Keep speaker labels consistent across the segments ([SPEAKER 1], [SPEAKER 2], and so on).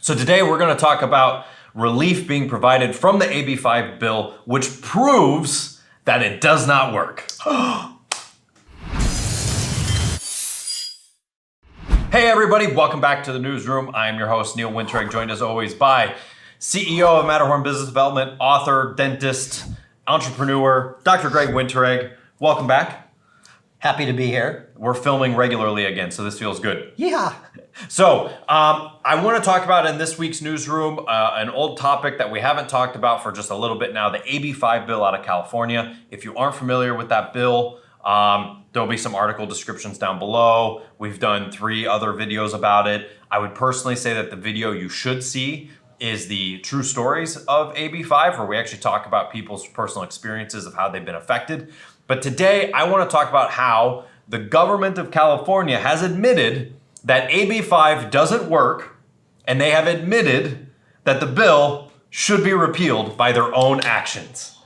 [SPEAKER 1] So today we're going to talk about relief being provided from the AB5 bill, which proves that it does not work. Hey everybody, welcome back to the Newsroom. I am your host, Neil Wintereg, joined as always by CEO of Matterhorn Business Development, author, dentist, entrepreneur, Dr. Greg Wintereg. Welcome back.
[SPEAKER 2] Happy to be here.
[SPEAKER 1] We're filming regularly again, so this feels good.
[SPEAKER 2] Yeah.
[SPEAKER 1] So, I want to talk about in this week's Newsroom an old topic that we haven't talked about for just a little bit now, the AB5 bill out of California. If you aren't familiar with that bill, there'll be some article descriptions down below. We've done 3 other videos about it. I would personally say that the video you should see is the true stories of AB5, where we actually talk about people's personal experiences of how they've been affected. But today, I want to talk about how the government of California has admitted that AB5 doesn't work, and they have admitted that the bill should be repealed by their own actions.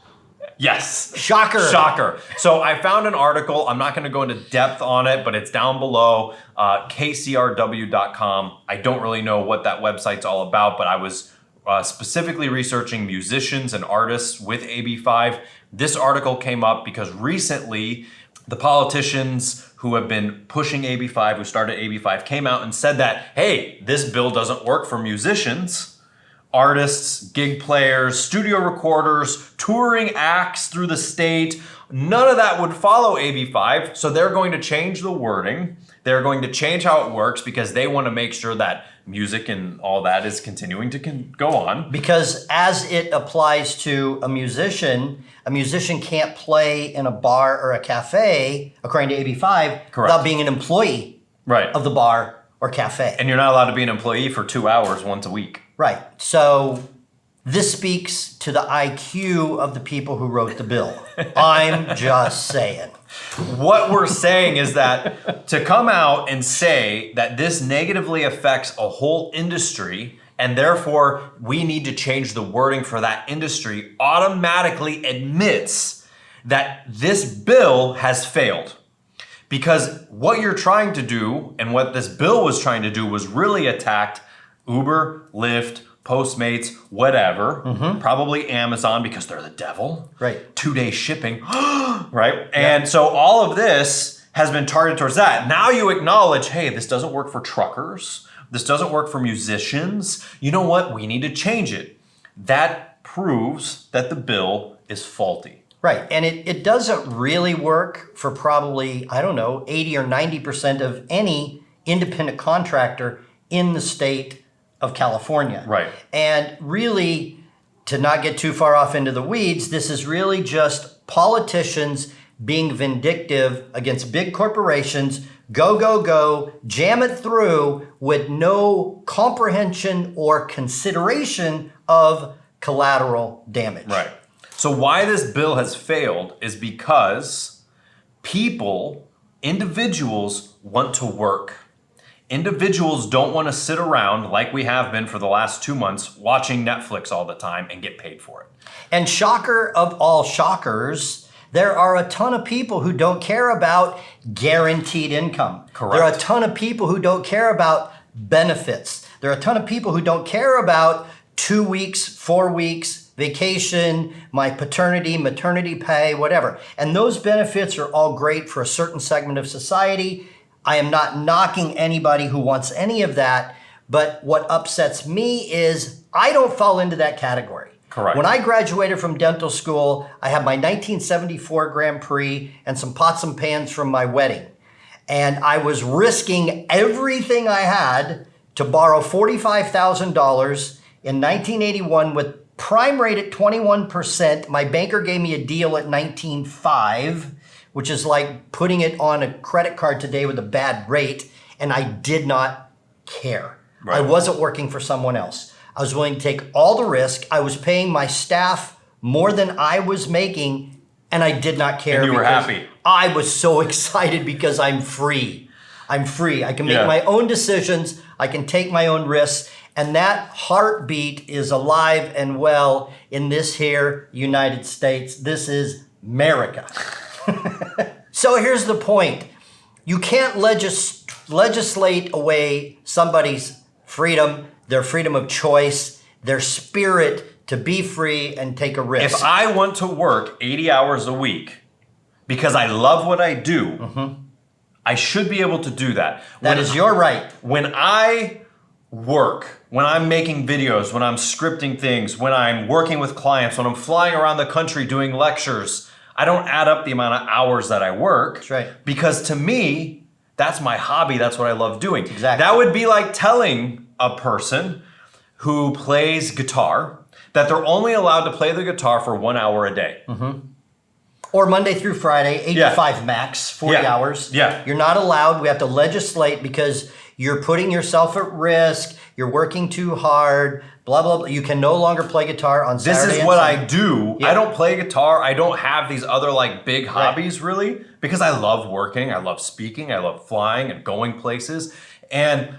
[SPEAKER 1] Yes.
[SPEAKER 2] Shocker.
[SPEAKER 1] Shocker. So I found an article. I'm not going to go into depth on it, but it's down below, kcrw.com. I don't really know what that website's all about, but I was specifically researching musicians and artists with AB5. This article came up because recently the politicians who have been pushing AB5, who started AB5, came out and said that, hey, this bill doesn't work for musicians, artists, gig players, studio recorders, touring acts through the state. None of that would follow AB5, so they're going to change the wording. They're going to change how it works because they want to make sure that music and all that is continuing to go on.
[SPEAKER 2] Because as it applies to a musician can't play in a bar or a cafe, according to AB5,
[SPEAKER 1] Correct.
[SPEAKER 2] without being an employee of the bar or cafe.
[SPEAKER 1] And you're not allowed to be an employee for 2 hours once a week.
[SPEAKER 2] Right. So this speaks to the IQ of the people who wrote the bill. I'm just saying.
[SPEAKER 1] What we're saying is that to come out and say that this negatively affects a whole industry and therefore we need to change the wording for that industry automatically admits that this bill has failed. Because what you're trying to do and what this bill was trying to do was really attack Uber, Lyft, Postmates, whatever, probably Amazon because they're the devil.
[SPEAKER 2] Right.
[SPEAKER 1] 2-day shipping, right? And so all of this has been targeted towards that. Now you acknowledge, hey, this doesn't work for truckers. This doesn't work for musicians. You know what? We need to change it. That proves that the bill is faulty.
[SPEAKER 2] Right. And it doesn't really work for probably, 80 or 90% of any independent contractor in the state of California.
[SPEAKER 1] Right. And
[SPEAKER 2] really, to not get too far off into the weeds, this is really just politicians being vindictive against big corporations, go, jam it through with no comprehension or consideration of collateral damage.
[SPEAKER 1] Right. So why this bill has failed is because individuals want to work. Individuals don't want to sit around like we have been for the last 2 months watching Netflix all the time and get paid for it.
[SPEAKER 2] And shocker of all shockers, there are a ton of people who don't care about guaranteed income.
[SPEAKER 1] Correct.
[SPEAKER 2] There are a ton of people who don't care about benefits. There are a ton of people who don't care about 2 weeks, 4 weeks, vacation, my paternity, maternity pay, whatever. And those benefits are all great for a certain segment of society. I am not knocking anybody who wants any of that, but what upsets me is I don't fall into that category.
[SPEAKER 1] Correct.
[SPEAKER 2] When I graduated from dental school, I had my 1974 Grand Prix and some pots and pans from my wedding. And I was risking everything I had to borrow $45,000 in 1981 with prime rate at 21%. My banker gave me a deal at 19.5%. Which is like putting it on a credit card today with a bad rate, and I did not care. Right. I wasn't working for someone else. I was willing to take all the risk. I was paying my staff more than I was making, and I did not care.
[SPEAKER 1] And you were happy.
[SPEAKER 2] I was so excited because I'm free. I'm free. I can make my own decisions. I can take my own risks, and that heartbeat is alive and well in this here United States. This is America. So here's the point. You can't legislate away somebody's freedom their freedom of choice, their spirit to be free and take a risk.
[SPEAKER 1] If I want to work 80 hours a week because I love what I do, I should be able to do that.
[SPEAKER 2] That is your right.
[SPEAKER 1] When I work, when I'm making videos, when I'm scripting things, when I'm working with clients, when I'm flying around the country doing lectures, I don't add up the amount of hours that I work.
[SPEAKER 2] That's right.
[SPEAKER 1] Because to me, that's my hobby. That's what I love doing.
[SPEAKER 2] Exactly.
[SPEAKER 1] That would be like telling a person who plays guitar that they're only allowed to play the guitar for 1 hour a day.
[SPEAKER 2] Or Monday through Friday, 8 to 5 max, 40 hours.
[SPEAKER 1] Yeah.
[SPEAKER 2] You're not allowed. We have to legislate because you're putting yourself at risk. You're working too hard. Blah, blah, blah. You can no longer play guitar on Saturday.
[SPEAKER 1] This is
[SPEAKER 2] and
[SPEAKER 1] what
[SPEAKER 2] Sunday.
[SPEAKER 1] I do.
[SPEAKER 2] Yeah.
[SPEAKER 1] I don't play guitar. I don't have these other like big hobbies really because I love working. I love speaking. I love flying and going places. And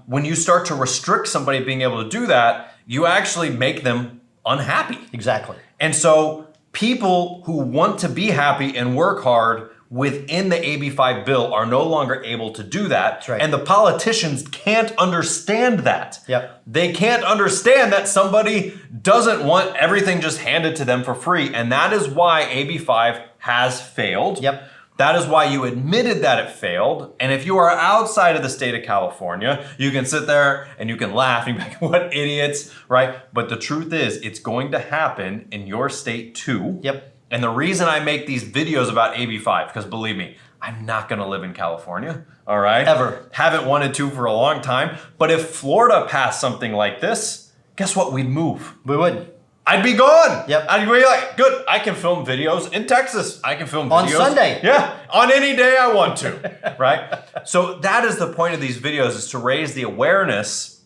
[SPEAKER 1] when you start to restrict somebody being able to do that, you actually make them unhappy.
[SPEAKER 2] Exactly.
[SPEAKER 1] And so people who want to be happy and work hard within the AB5 bill are no longer able to do that.
[SPEAKER 2] That's right.
[SPEAKER 1] And the politicians can't understand that.
[SPEAKER 2] Yep.
[SPEAKER 1] They can't understand that somebody doesn't want everything just handed to them for free. And that is why AB5 has failed.
[SPEAKER 2] Yep.
[SPEAKER 1] That is why you admitted that it failed. And if you are outside of the state of California, you can sit there and you can laugh and be like, what idiots, right? But the truth is, it's going to happen in your state too.
[SPEAKER 2] Yep.
[SPEAKER 1] And the reason I make these videos about AB5, because believe me, I'm not gonna live in California, all right?
[SPEAKER 2] Ever.
[SPEAKER 1] Haven't wanted to for a long time. But if Florida passed something like this, guess what? We'd move.
[SPEAKER 2] We would.
[SPEAKER 1] I'd be gone.
[SPEAKER 2] Yep.
[SPEAKER 1] I'd be like, good, I can film videos in Texas. I can film videos.
[SPEAKER 2] On Sunday.
[SPEAKER 1] Yeah, on any day I want to, right? So that is the point of these videos, is to raise the awareness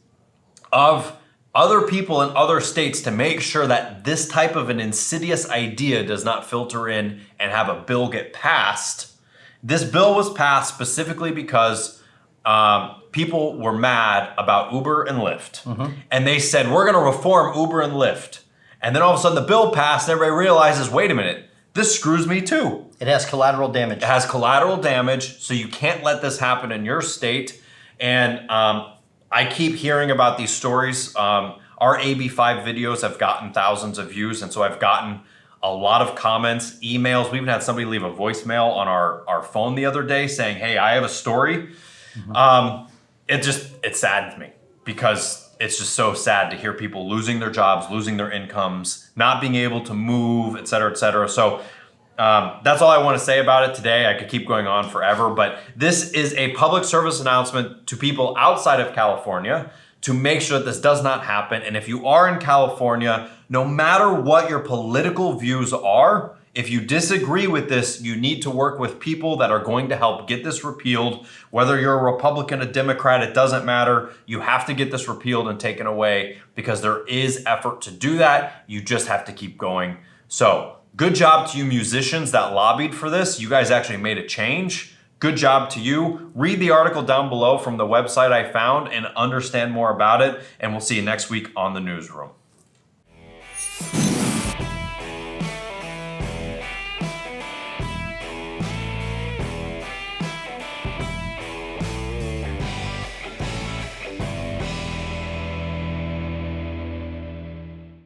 [SPEAKER 1] of other people in other states to make sure that this type of an insidious idea does not filter in and have a bill get passed. This bill was passed specifically because people were mad about Uber and Lyft. And they said, we're gonna reform Uber and Lyft. And then all of a sudden the bill passed and everybody realizes, wait a minute, this screws me too.
[SPEAKER 2] It has collateral damage.
[SPEAKER 1] It has collateral damage, so you can't let this happen in your state. And I keep hearing about these stories. Our AB5 videos have gotten thousands of views, and so I've gotten a lot of comments, emails. We even had somebody leave a voicemail on our phone the other day saying, hey, I have a story. It saddens me because it's just so sad to hear people losing their jobs, losing their incomes, not being able to move, et cetera, et cetera. So that's all I want to say about it today. I could keep going on forever, but this is a public service announcement to people outside of California to make sure that this does not happen. And if you are in California, no matter what your political views are, if you disagree with this, you need to work with people that are going to help get this repealed. Whether you're a Republican, a Democrat, it doesn't matter. You have to get this repealed and taken away because there is effort to do that. You just have to keep going. So good job to you musicians that lobbied for this. You guys actually made a change. Good job to you. Read the article down below from the website I found and understand more about it. And we'll see you next week on the Newsroom.